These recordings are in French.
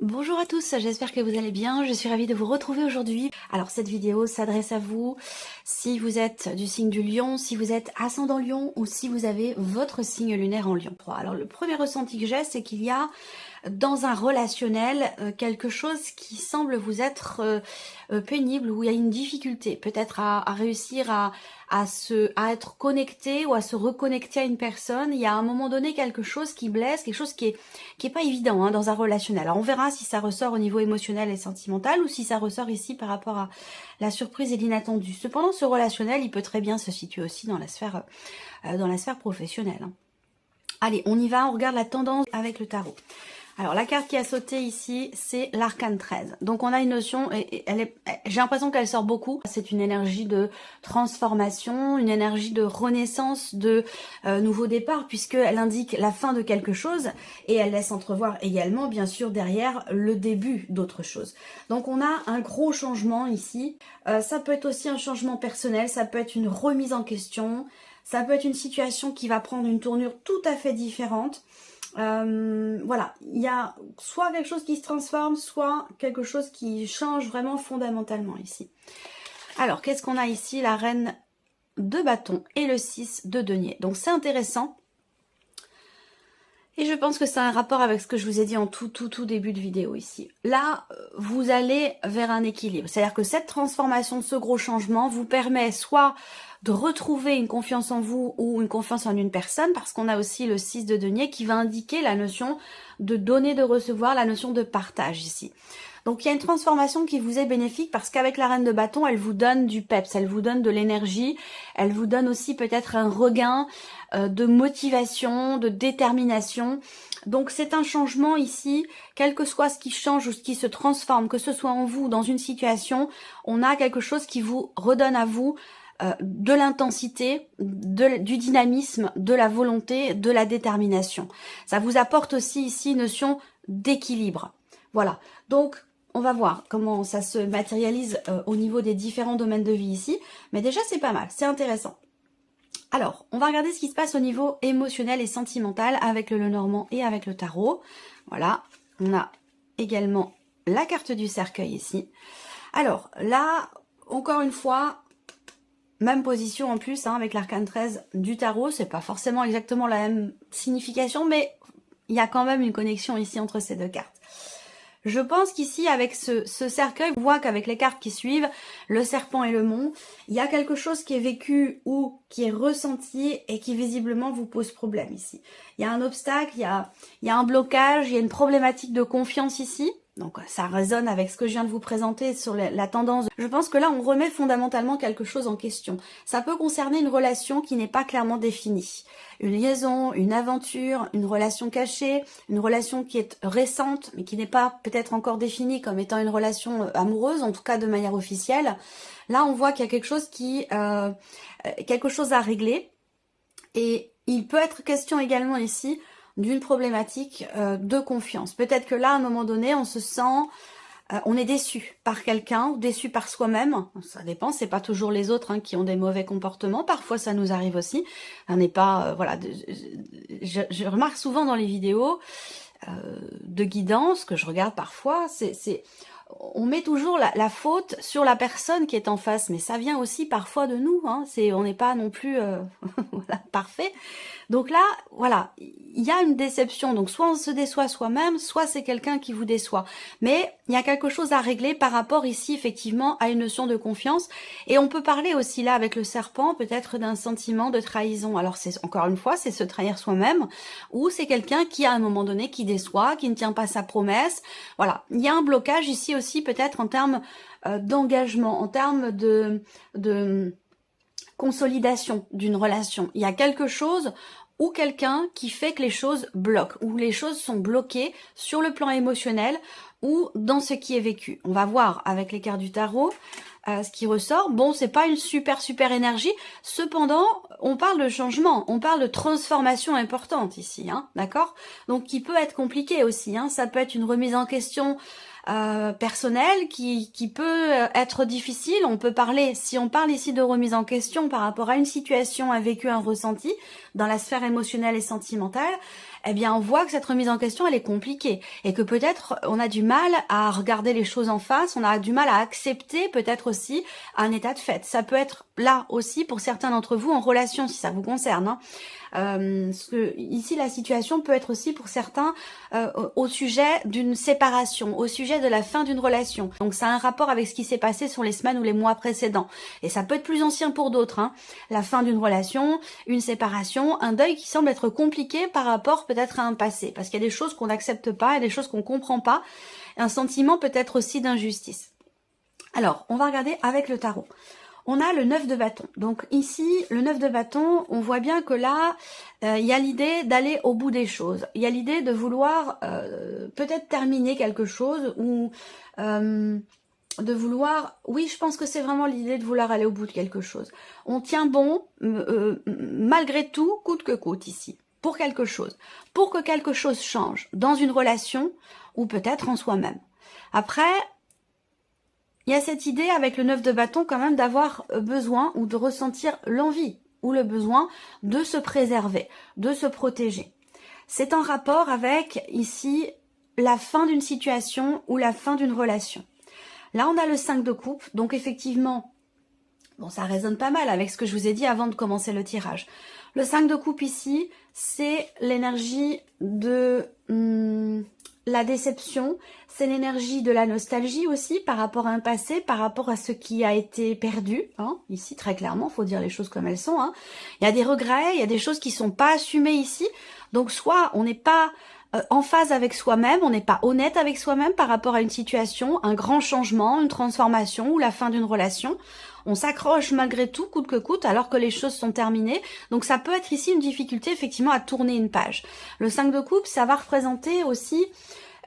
Bonjour à tous, j'espère que vous allez bien, je suis ravie de vous retrouver aujourd'hui. Alors cette vidéo s'adresse à vous si vous êtes du signe du Lion, si vous êtes ascendant Lion ou si vous avez votre signe lunaire en Lion. Alors le premier ressenti que j'ai, c'est qu'il y a dans un relationnel quelque chose qui semble vous être pénible, où il y a une difficulté peut-être à réussir à être connecté ou à se reconnecter à une personne. Il y a à un moment donné quelque chose qui blesse, quelque chose qui est pas évident dans un relationnel. Alors on verra si ça ressort au niveau émotionnel et sentimental ou si ça ressort ici par rapport à la surprise et l'inattendu. Cependant, ce relationnel, il peut très bien se situer aussi dans la sphère professionnelle. Allez, on y va, on regarde la tendance avec le tarot. Alors la carte qui a sauté ici, c'est l'arcane 13. Donc on a une notion, et j'ai l'impression qu'elle sort beaucoup. C'est une énergie de transformation, une énergie de renaissance, de nouveau départ, puisqu'elle indique la fin de quelque chose et elle laisse entrevoir également, bien sûr, derrière le début d'autre chose. Donc on a un gros changement ici. Ça peut être aussi un changement personnel, ça peut être une remise en question, ça peut être une situation qui va prendre une tournure tout à fait différente. Voilà, il y a soit quelque chose qui se transforme, soit quelque chose qui change vraiment fondamentalement ici. Alors, qu'est-ce qu'on a ici? La reine de bâton et le 6 de denier. Donc, c'est intéressant. Et je pense que c'est un rapport avec ce que je vous ai dit en tout début de vidéo ici. Là, vous allez vers un équilibre. C'est-à-dire que cette transformation, ce gros changement vous permet soit de retrouver une confiance en vous ou une confiance en une personne, parce qu'on a aussi le 6 de denier qui va indiquer la notion de donner, de recevoir, la notion de partage ici. Donc il y a une transformation qui vous est bénéfique parce qu'avec la reine de bâton, elle vous donne du peps, elle vous donne de l'énergie, elle vous donne aussi peut-être un regain de motivation, de détermination. Donc c'est un changement ici, quel que soit ce qui change ou ce qui se transforme, que ce soit en vous, dans une situation, on a quelque chose qui vous redonne à vous de l'intensité, du dynamisme, de la volonté, de la détermination. Ça vous apporte aussi ici une notion d'équilibre. Voilà, donc on va voir comment ça se matérialise au niveau des différents domaines de vie ici. Mais déjà, c'est pas mal, c'est intéressant. Alors, on va regarder ce qui se passe au niveau émotionnel et sentimental avec le Lenormand et avec le tarot. Voilà, on a également la carte du cercueil ici. Alors, là, encore une fois, même position en plus avec l'arcane 13 du tarot. C'est pas forcément exactement la même signification, mais il y a quand même une connexion ici entre ces deux cartes. Je pense qu'ici, avec ce cercueil, on voit qu'avec les cartes qui suivent, le serpent et le mont, il y a quelque chose qui est vécu ou qui est ressenti et qui visiblement vous pose problème ici. Il y a un obstacle, il y a un blocage, il y a une problématique de confiance ici. Donc ça résonne avec ce que je viens de vous présenter sur la tendance. Je pense que là, on remet fondamentalement quelque chose en question. Ça peut concerner une relation qui n'est pas clairement définie. Une liaison, une aventure, une relation cachée, une relation qui est récente, mais qui n'est pas peut-être encore définie comme étant une relation amoureuse, en tout cas de manière officielle. Là, on voit qu'il y a quelque chose quelque chose à régler. Et il peut être question également ici d'une problématique de confiance. Peut-être que là, à un moment donné, on se sent, on est déçu par quelqu'un ou déçu par soi-même. Ça dépend, c'est pas toujours les autres qui ont des mauvais comportements. Parfois, ça nous arrive aussi. On n'est pas, voilà. Je remarque souvent dans les vidéos de guidance que je regarde parfois, on met toujours la faute sur la personne qui est en face, mais ça vient aussi parfois de nous. On n'est pas non plus voilà, parfait. Donc là, voilà, il y a une déception. Donc soit on se déçoit soi-même, soit c'est quelqu'un qui vous déçoit. Mais il y a quelque chose à régler par rapport ici, effectivement, à une notion de confiance. Et on peut parler aussi là, avec le serpent, peut-être d'un sentiment de trahison. Alors c'est encore une fois, c'est se trahir soi-même, ou c'est quelqu'un qui, à un moment donné, qui déçoit, qui ne tient pas sa promesse. Voilà, il y a un blocage ici aussi, peut-être en termes d'engagement, en termes de consolidation d'une relation. Il y a quelque chose ou quelqu'un qui fait que les choses bloquent, ou les choses sont bloquées sur le plan émotionnel ou dans ce qui est vécu. On va voir avec les cartes du tarot ce qui ressort. Bon, c'est pas une super énergie. Cependant, on parle de changement, on parle de transformation importante ici, d'accord? Donc, qui peut être compliqué aussi. Ça peut être une remise en question personnel qui peut être difficile. On peut parler, si on parle ici de remise en question par rapport à une situation, un vécu, un ressenti dans la sphère émotionnelle et sentimentale, eh bien on voit que cette remise en question elle est compliquée et que peut-être on a du mal à regarder les choses en face, on a du mal à accepter peut-être aussi un état de fait. Ça peut être là aussi pour certains d'entre vous en relation si ça vous concerne, hein. Parce que ici la situation peut être aussi pour certains au sujet d'une séparation, au sujet de la fin d'une relation. Donc ça a un rapport avec ce qui s'est passé sur les semaines ou les mois précédents. Et ça peut être plus ancien pour d'autres, hein. La fin d'une relation, une séparation, un deuil qui semble être compliqué par rapport peut-être à un passé. Parce qu'il y a des choses qu'on n'accepte pas, il y a des choses qu'on comprend pas. Un sentiment peut-être aussi d'injustice. Alors, on va regarder avec le tarot. On a le 9 de bâton. Donc ici, le 9 de bâton, on voit bien que là, il y a l'idée d'aller au bout des choses. Il y a l'idée de vouloir peut-être terminer quelque chose ou de vouloir... Oui, je pense que c'est vraiment l'idée de vouloir aller au bout de quelque chose. On tient bon, malgré tout, coûte que coûte ici, pour quelque chose. Pour que quelque chose change dans une relation ou peut-être en soi-même. Après... il y a cette idée avec le 9 de bâton quand même d'avoir besoin ou de ressentir l'envie ou le besoin de se préserver, de se protéger. C'est en rapport avec ici la fin d'une situation ou la fin d'une relation. Là on a le 5 de coupe, donc effectivement, bon ça résonne pas mal avec ce que je vous ai dit avant de commencer le tirage. Le 5 de coupe ici, c'est l'énergie de... la déception, c'est l'énergie de la nostalgie aussi par rapport à un passé, par rapport à ce qui a été perdu, hein, ici très clairement, faut dire les choses comme elles sont, hein. Il y a des regrets, il y a des choses qui sont pas assumées ici, donc soit on n'est pas en phase avec soi-même, on n'est pas honnête avec soi-même par rapport à une situation, un grand changement, une transformation ou la fin d'une relation. On s'accroche malgré tout, coûte que coûte, alors que les choses sont terminées. Donc ça peut être ici une difficulté effectivement à tourner une page. Le 5 de coupe, ça va représenter aussi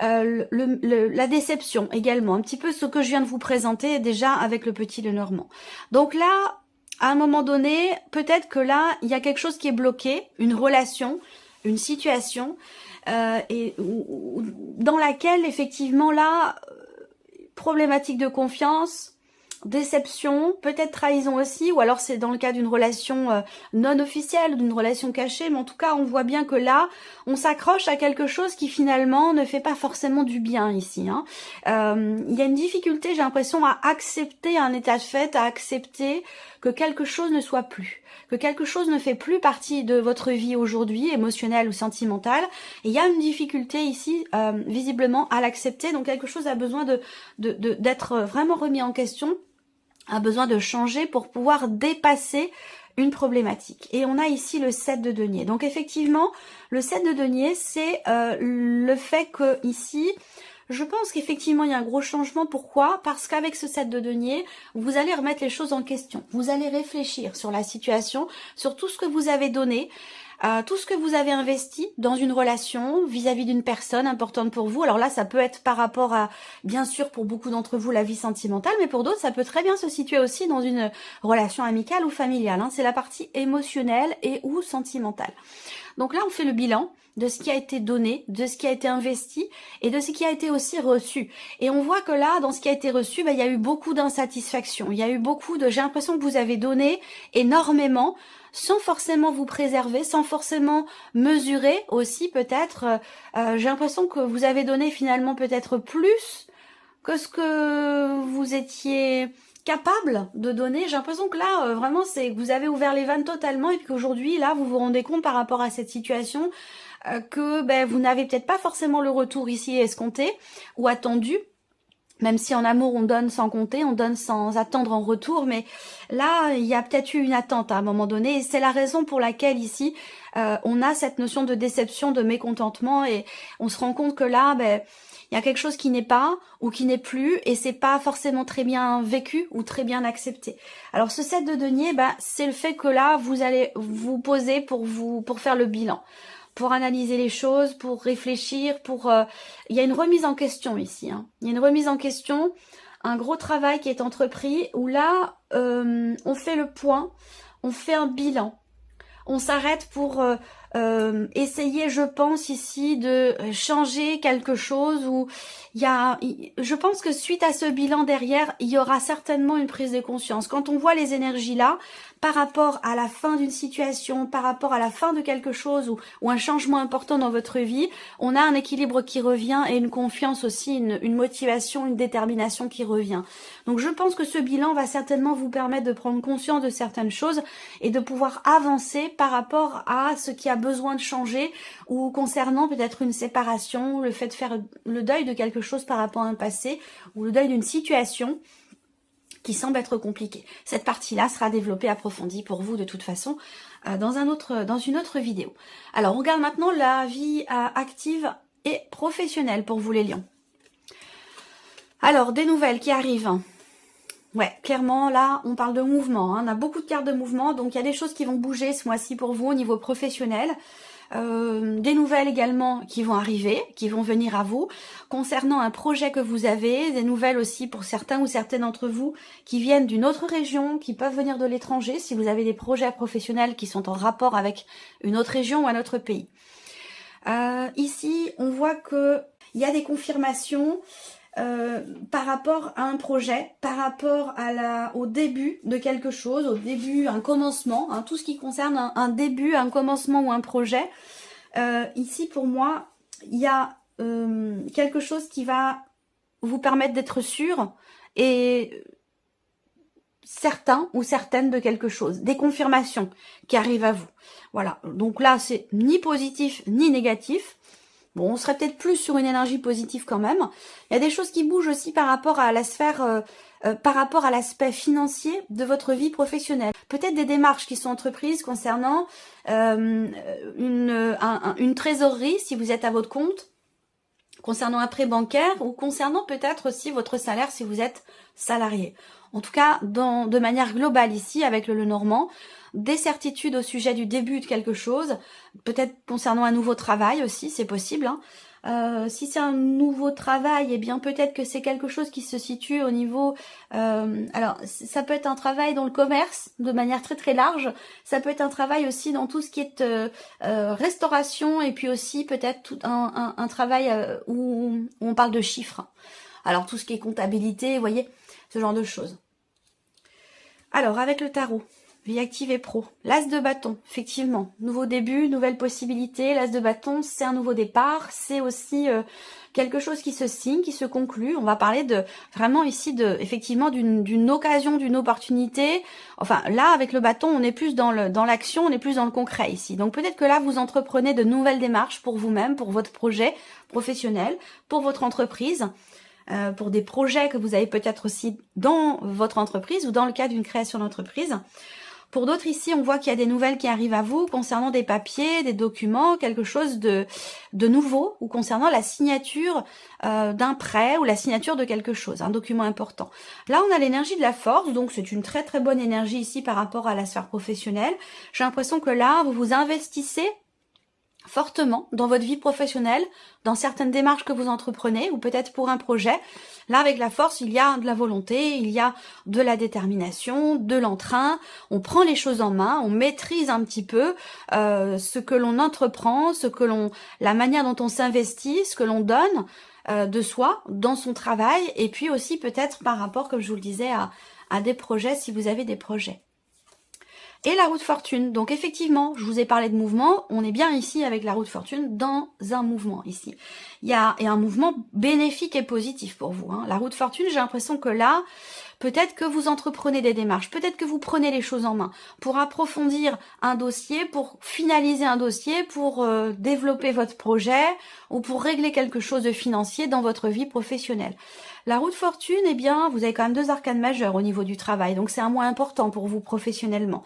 la déception également. Un petit peu ce que je viens de vous présenter déjà avec le petit Lenormand. Donc là, à un moment donné, peut-être que là, il y a quelque chose qui est bloqué, une relation, une situation, dans laquelle effectivement là, problématique de confiance, déception, peut-être trahison aussi, ou alors c'est dans le cas d'une relation non officielle, d'une relation cachée, mais en tout cas on voit bien que là, on s'accroche à quelque chose qui finalement ne fait pas forcément du bien ici, hein. Il y a une difficulté, j'ai l'impression, à accepter un état de fait, à accepter que quelque chose ne soit plus, que quelque chose ne fait plus partie de votre vie aujourd'hui, émotionnelle ou sentimentale, et il y a une difficulté ici, visiblement, à l'accepter, donc quelque chose a besoin d'être vraiment remis en question, a besoin de changer pour pouvoir dépasser une problématique. Et on a ici le 7 de denier. Donc effectivement, le 7 de denier, c'est le fait que ici, je pense qu'effectivement, il y a un gros changement. Pourquoi? Parce qu'avec ce 7 de denier, vous allez remettre les choses en question. Vous allez réfléchir sur la situation, sur tout ce que vous avez donné, tout ce que vous avez investi dans une relation vis-à-vis d'une personne importante pour vous. Alors là, ça peut être par rapport à, bien sûr, pour beaucoup d'entre vous, la vie sentimentale, mais pour d'autres, ça peut très bien se situer aussi dans une relation amicale ou familiale, hein. C'est la partie émotionnelle et ou sentimentale. Donc là, on fait le bilan de ce qui a été donné, de ce qui a été investi et de ce qui a été aussi reçu. Et on voit que là, dans ce qui a été reçu, il y a eu beaucoup d'insatisfaction. Il y a eu beaucoup de... J'ai l'impression que vous avez donné énormément sans forcément vous préserver, sans forcément mesurer aussi peut-être. J'ai l'impression que vous avez donné finalement peut-être plus que ce que vous étiez capable de donner. J'ai l'impression que là, vraiment, c'est que vous avez ouvert les vannes totalement et qu'aujourd'hui, là, vous vous rendez compte par rapport à cette situation que vous n'avez peut-être pas forcément le retour ici escompté ou attendu. Même si en amour on donne sans compter, on donne sans attendre en retour, mais là il y a peut-être eu une attente à un moment donné et c'est la raison pour laquelle ici on a cette notion de déception, de mécontentement et on se rend compte que là il y a quelque chose qui n'est pas ou qui n'est plus et c'est pas forcément très bien vécu ou très bien accepté. Alors ce 7 de denier, c'est le fait que là vous allez vous poser pour faire le bilan, pour analyser les choses, pour réfléchir, il y a une remise en question ici, hein. Il y a une remise en question, un gros travail qui est entrepris, où là, on fait le point, on fait un bilan. On s'arrête pour essayer, je pense ici, de changer quelque chose, ou je pense que suite à ce bilan derrière, il y aura certainement une prise de conscience. Quand on voit les énergies là, par rapport à la fin d'une situation, par rapport à la fin de quelque chose, ou un changement important dans votre vie, on a un équilibre qui revient et une confiance aussi, une motivation, une détermination qui revient. Donc je pense que ce bilan va certainement vous permettre de prendre conscience de certaines choses et de pouvoir avancer par rapport à ce qui a besoin de changer, ou concernant peut-être une séparation, le fait de faire le deuil de quelque chose par rapport à un passé, ou le deuil d'une situation qui semble être compliquée. Cette partie-là sera développée, approfondie pour vous de toute façon dans une autre vidéo. Alors on regarde maintenant la vie active et professionnelle pour vous les lions. Alors des nouvelles qui arrivent. Ouais, clairement, là, on parle de mouvement. On a beaucoup de cartes de mouvement, donc il y a des choses qui vont bouger ce mois-ci pour vous au niveau professionnel. Des nouvelles également qui vont arriver, qui vont venir à vous, concernant un projet que vous avez, des nouvelles aussi pour certains ou certaines d'entre vous qui viennent d'une autre région, qui peuvent venir de l'étranger, si vous avez des projets professionnels qui sont en rapport avec une autre région ou un autre pays. Ici, on voit que il y a des confirmations par rapport à un projet, par rapport au début de quelque chose, au début, un commencement, tout ce qui concerne un début, un commencement ou un projet. Ici, pour moi, il y a quelque chose qui va vous permettre d'être sûr et certain ou certaine de quelque chose, des confirmations qui arrivent à vous. Voilà, donc là, c'est ni positif ni négatif. Bon, on serait peut-être plus sur une énergie positive quand même. Il y a des choses qui bougent aussi par rapport à la sphère, par rapport à l'aspect financier de votre vie professionnelle. Peut-être des démarches qui sont entreprises concernant une trésorerie si vous êtes à votre compte, concernant un prêt bancaire, ou concernant peut-être aussi votre salaire si vous êtes salarié. En tout cas, de manière globale ici, avec le Lenormand, des certitudes au sujet du début de quelque chose, peut-être concernant un nouveau travail aussi, c'est possible. Si c'est un nouveau travail, eh bien peut-être que c'est quelque chose qui se situe au niveau... alors, ça peut être un travail dans le commerce, de manière très très large. Ça peut être un travail aussi dans tout ce qui est restauration, et puis aussi peut-être tout un travail où on parle de chiffres. Alors, tout ce qui est comptabilité, vous voyez, ce genre de choses. Alors, avec le tarot, vie active et pro, l'as de bâton, effectivement, nouveau début, nouvelle possibilité. L'as de bâton, c'est un nouveau départ, c'est aussi quelque chose qui se signe, qui se conclut. On va parler vraiment ici effectivement d'une occasion, d'une opportunité. Enfin là, avec le bâton, on est plus dans l'action, on est plus dans le concret ici. Donc peut-être que là, vous entreprenez de nouvelles démarches pour vous-même, pour votre projet professionnel, pour votre entreprise. Pour des projets que vous avez peut-être aussi dans votre entreprise ou dans le cadre d'une création d'entreprise. Pour d'autres ici, on voit qu'il y a des nouvelles qui arrivent à vous concernant des papiers, des documents, quelque chose de nouveau, ou concernant la signature d'un prêt ou la signature de quelque chose, un document important. Là, on a l'énergie de la force, donc c'est une très très bonne énergie ici par rapport à la sphère professionnelle. J'ai l'impression que là, vous vous investissez fortement dans votre vie professionnelle, dans certaines démarches que vous entreprenez, ou peut-être pour un projet. Là, avec la force, il y a de la volonté, il y a de la détermination, de l'entrain. On prend les choses en main, on maîtrise un petit peu ce que l'on entreprend, la manière dont on s'investit, ce que l'on donne de soi dans son travail, et puis aussi peut-être par rapport, comme je vous le disais, à des projets, si vous avez des projets. Et la roue de fortune, donc effectivement, je vous ai parlé de mouvement, on est bien ici avec la roue de fortune dans un mouvement ici. Il y a un mouvement bénéfique et positif pour vous. La roue de fortune, j'ai l'impression que là, peut-être que vous entreprenez des démarches, peut-être que vous prenez les choses en main pour approfondir un dossier, pour finaliser un dossier, pour développer votre projet ou pour régler quelque chose de financier dans votre vie professionnelle. La roue de fortune, eh bien, vous avez quand même 2 arcanes majeures au niveau du travail, donc c'est un mois important pour vous professionnellement.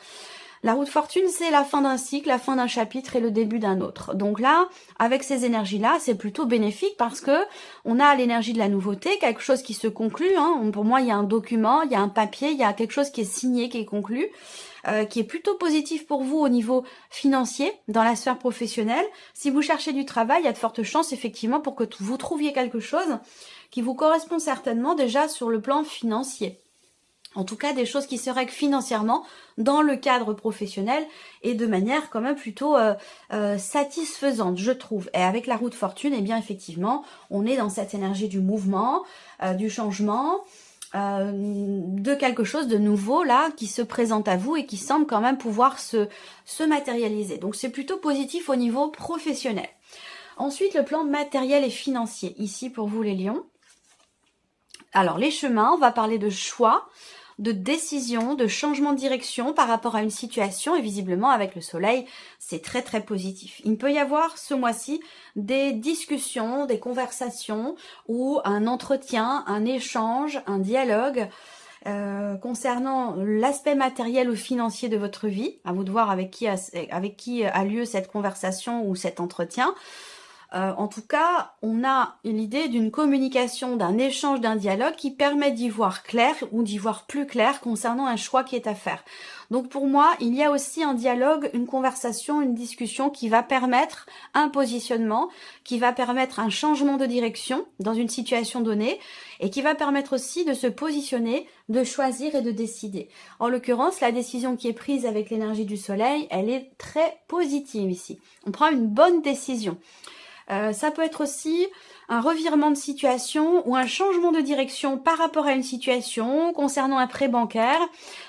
La roue de fortune, c'est la fin d'un cycle, la fin d'un chapitre et le début d'un autre. Donc là, avec ces énergies-là, c'est plutôt bénéfique parce que on a l'énergie de la nouveauté, quelque chose qui se conclut. Pour moi, il y a un document, il y a un papier, il y a quelque chose qui est signé, qui est conclu, qui est plutôt positif pour vous au niveau financier, dans la sphère professionnelle. Si vous cherchez du travail, il y a de fortes chances effectivement pour que vous trouviez quelque chose qui vous correspond certainement déjà sur le plan financier. En tout cas, des choses qui se règlent financièrement dans le cadre professionnel et de manière quand même plutôt satisfaisante, je trouve. Et avec la roue de fortune, eh bien effectivement, on est dans cette énergie du mouvement, du changement, de quelque chose de nouveau là qui se présente à vous et qui semble quand même pouvoir se matérialiser. Donc c'est plutôt positif au niveau professionnel. Ensuite, le plan matériel et financier, ici pour vous les lions. Alors les chemins, on va parler de choix, de décision, de changement de direction par rapport à une situation, et visiblement avec le soleil, c'est très très positif. Il peut y avoir ce mois-ci des discussions, des conversations ou un entretien, un échange, un dialogue concernant l'aspect matériel ou financier de votre vie. À vous de voir avec qui a lieu cette conversation ou cet entretien. En tout cas, on a l'idée d'une communication, d'un échange, d'un dialogue qui permet d'y voir clair ou d'y voir plus clair concernant un choix qui est à faire. Donc pour moi, il y a aussi un dialogue, une conversation, une discussion qui va permettre un positionnement, qui va permettre un changement de direction dans une situation donnée et qui va permettre aussi de se positionner, de choisir et de décider. En l'occurrence, la décision qui est prise avec l'énergie du soleil, elle est très positive ici. On prend une bonne décision. Ça peut être aussi un revirement de situation ou un changement de direction par rapport à une situation concernant un prêt bancaire.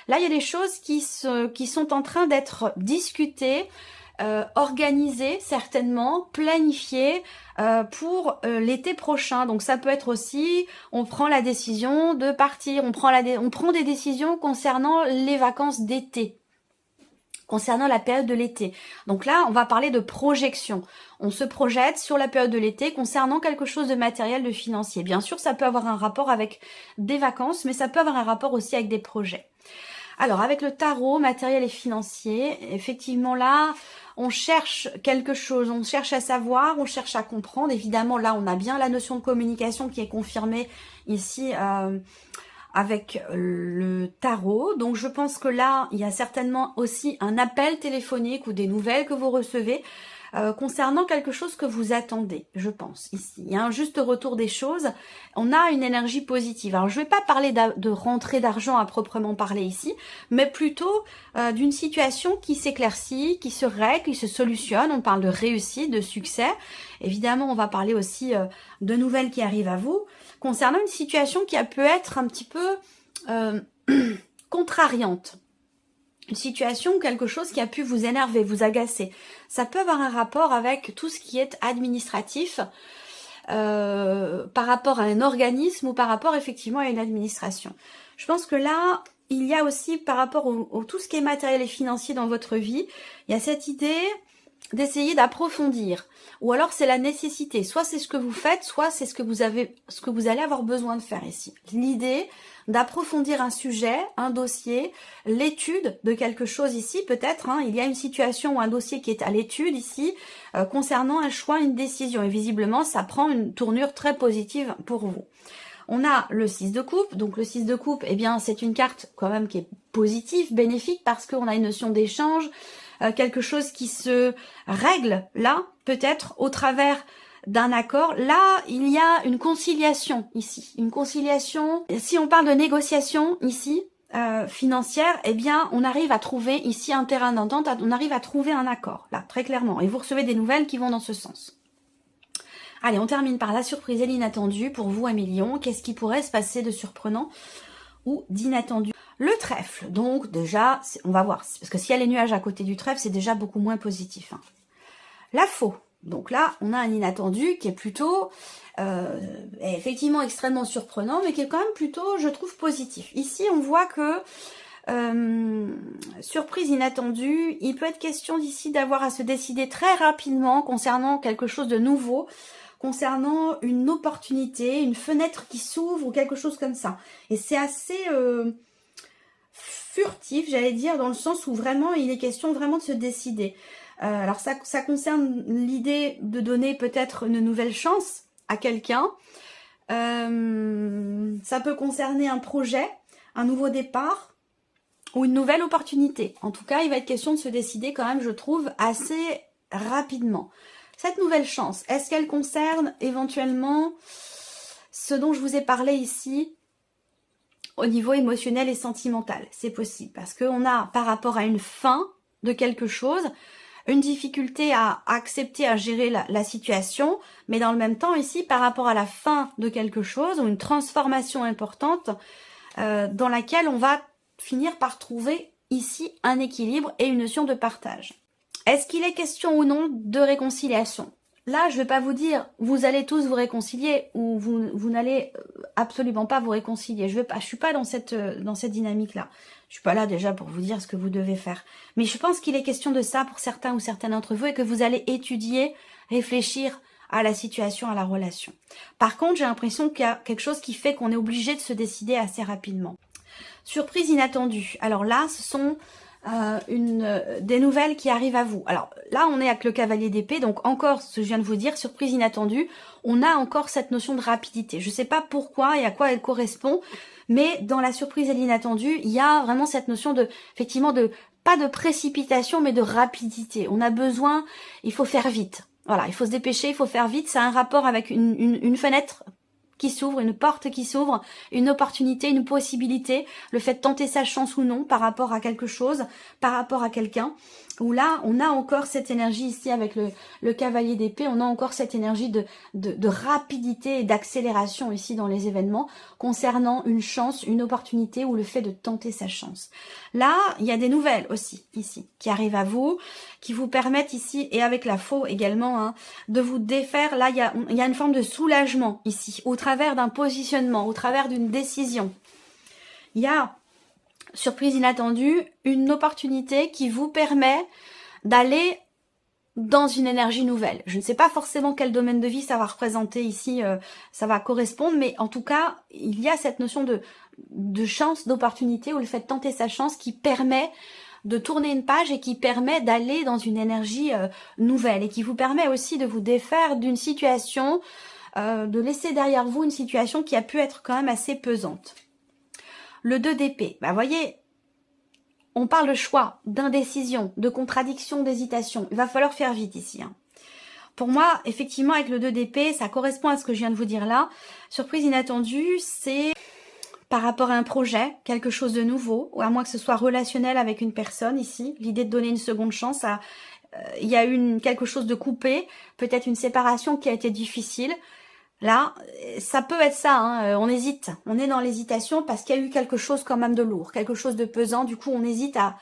Là, il y a des choses qui sont en train d'être discutées, organisées certainement, planifiées pour l'été prochain. Donc ça peut être aussi, on prend la décision de partir, on prend des décisions concernant les vacances d'été, concernant la période de l'été. Donc là, on va parler de projection. On se projette sur la période de l'été concernant quelque chose de matériel, de financier. Bien sûr, ça peut avoir un rapport avec des vacances, mais ça peut avoir un rapport aussi avec des projets. Alors, avec le tarot, matériel et financier, effectivement là, on cherche quelque chose, on cherche à savoir, on cherche à comprendre. Évidemment, là, on a bien la notion de communication qui est confirmée ici avec le tarot. Donc je pense que là, il y a certainement aussi un appel téléphonique ou des nouvelles que vous recevez concernant quelque chose que vous attendez, je pense, ici. Il y a un juste retour des choses. On a une énergie positive. Alors je ne vais pas parler de rentrée d'argent à proprement parler ici, mais plutôt d'une situation qui s'éclaircit, qui se règle, qui se solutionne. On parle de réussite, de succès. Évidemment, on va parler aussi de nouvelles qui arrivent à vous concernant une situation qui a pu être un petit peu contrariante. Une situation ou quelque chose qui a pu vous énerver, vous agacer. Ça peut avoir un rapport avec tout ce qui est administratif par rapport à un organisme ou par rapport effectivement à une administration. Je pense que là, il y a aussi par rapport au tout ce qui est matériel et financier dans votre vie, il y a cette idée d'essayer d'approfondir. Ou alors c'est la nécessité. Soit c'est ce que vous faites, soit c'est ce que vous allez avoir besoin de faire ici. L'idée d'approfondir un sujet, un dossier, l'étude de quelque chose ici, peut-être, il y a une situation ou un dossier qui est à l'étude ici, concernant un choix, une décision. Et visiblement, ça prend une tournure très positive pour vous. On a le 6 de coupe, donc le 6 de coupe, eh bien c'est une carte quand même qui est positive, bénéfique, parce qu'on a une notion d'échange, quelque chose qui se règle là, peut-être au travers d'un accord. Là, il y a une conciliation ici, une conciliation. Si on parle de négociation ici, financière, eh bien on arrive à trouver ici un terrain d'entente, on arrive à trouver un accord, là, très clairement. Et vous recevez des nouvelles qui vont dans ce sens. Allez, on termine par la surprise et l'inattendu pour vous, Amélion. Qu'est-ce qui pourrait se passer de surprenant ou d'inattendu? Le trèfle, donc déjà, on va voir, parce que s'il y a les nuages à côté du trèfle, c'est déjà beaucoup moins positif. La faux, donc là, on a un inattendu qui est plutôt, effectivement extrêmement surprenant, mais qui est quand même plutôt, je trouve, positif. Ici, on voit que, surprise inattendue, il peut être question d'ici d'avoir à se décider très rapidement concernant quelque chose de nouveau, concernant une opportunité, une fenêtre qui s'ouvre ou quelque chose comme ça. Et c'est assez furtif, j'allais dire, dans le sens où vraiment il est question vraiment de se décider. Alors ça concerne l'idée de donner peut-être une nouvelle chance à quelqu'un. Ça peut concerner un projet, un nouveau départ ou une nouvelle opportunité. En tout cas, il va être question de se décider quand même, je trouve, assez rapidement. Cette nouvelle chance, est-ce qu'elle concerne éventuellement ce dont je vous ai parlé ici au niveau émotionnel et sentimental. C'est possible parce qu'on a par rapport à une fin de quelque chose, une difficulté à accepter, à gérer la situation, mais dans le même temps ici par rapport à la fin de quelque chose ou une transformation importante dans laquelle on va finir par trouver ici un équilibre et une notion de partage. Est-ce qu'il est question ou non de réconciliation? Là, je ne vais pas vous dire, vous allez tous vous réconcilier ou vous n'allez absolument pas vous réconcilier. Je suis pas dans cette dynamique-là. Je suis pas là déjà pour vous dire ce que vous devez faire. Mais je pense qu'il est question de ça pour certains ou certaines d'entre vous et que vous allez étudier, réfléchir à la situation, à la relation. Par contre, j'ai l'impression qu'il y a quelque chose qui fait qu'on est obligé de se décider assez rapidement. Surprise inattendue. Alors là, ce sont des nouvelles qui arrivent à vous. Alors là, on est avec le cavalier d'épée, donc encore ce que je viens de vous dire, surprise inattendue, on a encore cette notion de rapidité. Je ne sais pas pourquoi et à quoi elle correspond, mais dans la surprise et l'inattendu, il y a vraiment cette notion de, effectivement, pas de précipitation, mais de rapidité. On a besoin, il faut faire vite. Voilà, il faut se dépêcher, il faut faire vite. Ça a un rapport avec une fenêtre qui s'ouvre, une porte qui s'ouvre, une opportunité, une possibilité, le fait de tenter sa chance ou non par rapport à quelque chose, par rapport à quelqu'un, où là, on a encore cette énergie ici avec le cavalier d'épée, on a encore cette énergie de rapidité et d'accélération ici dans les événements concernant une chance, une opportunité ou le fait de tenter sa chance. Là, il y a des nouvelles aussi ici qui arrivent à vous, qui vous permettent ici, et avec la faux également, hein, de vous défaire. Là, il y a une forme de soulagement ici, au travers d'un positionnement, au travers d'une décision. Il y a, surprise inattendue, une opportunité qui vous permet d'aller dans une énergie nouvelle. Je ne sais pas forcément quel domaine de vie ça va représenter ici, ça va correspondre, mais en tout cas, il y a cette notion de chance, d'opportunité, ou le fait de tenter sa chance qui permet de tourner une page et qui permet d'aller dans une énergie nouvelle et qui vous permet aussi de vous défaire d'une situation, de laisser derrière vous une situation qui a pu être quand même assez pesante. Le 2 d'épée, bah voyez, on parle de choix, d'indécision, de contradiction, d'hésitation. Il va falloir faire vite ici. Hein. Pour moi, effectivement, avec le 2 d'épée, ça correspond à ce que je viens de vous dire là. Surprise inattendue, c'est par rapport à un projet, quelque chose de nouveau, ou à moins que ce soit relationnel avec une personne ici. L'idée de donner une seconde chance, il y a eu quelque chose de coupé, peut-être une séparation qui a été difficile. Là, ça peut être ça, hein, on hésite, on est dans l'hésitation parce qu'il y a eu quelque chose quand même de lourd, quelque chose de pesant, du coup on hésite à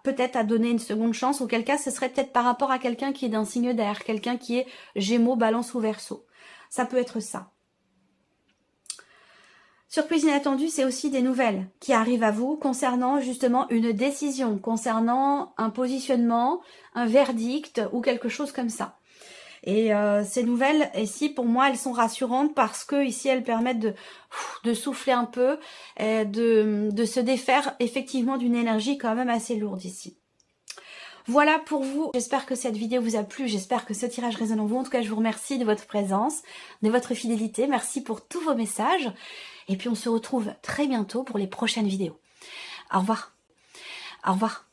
peut-être à donner une seconde chance, auquel cas ce serait peut-être par rapport à quelqu'un qui est d'un signe d'air, quelqu'un qui est Gémeaux, Balance ou Verseau. Ça peut être ça. Surprise inattendue, c'est aussi des nouvelles qui arrivent à vous concernant justement une décision, concernant un positionnement, un verdict ou quelque chose comme ça. Et ces nouvelles, ici, pour moi, elles sont rassurantes parce que ici, elles permettent de souffler un peu, de se défaire effectivement d'une énergie quand même assez lourde ici. Voilà pour vous. J'espère que cette vidéo vous a plu. J'espère que ce tirage résonne en vous. En tout cas, je vous remercie de votre présence, de votre fidélité. Merci pour tous vos messages. Et puis, on se retrouve très bientôt pour les prochaines vidéos. Au revoir. Au revoir.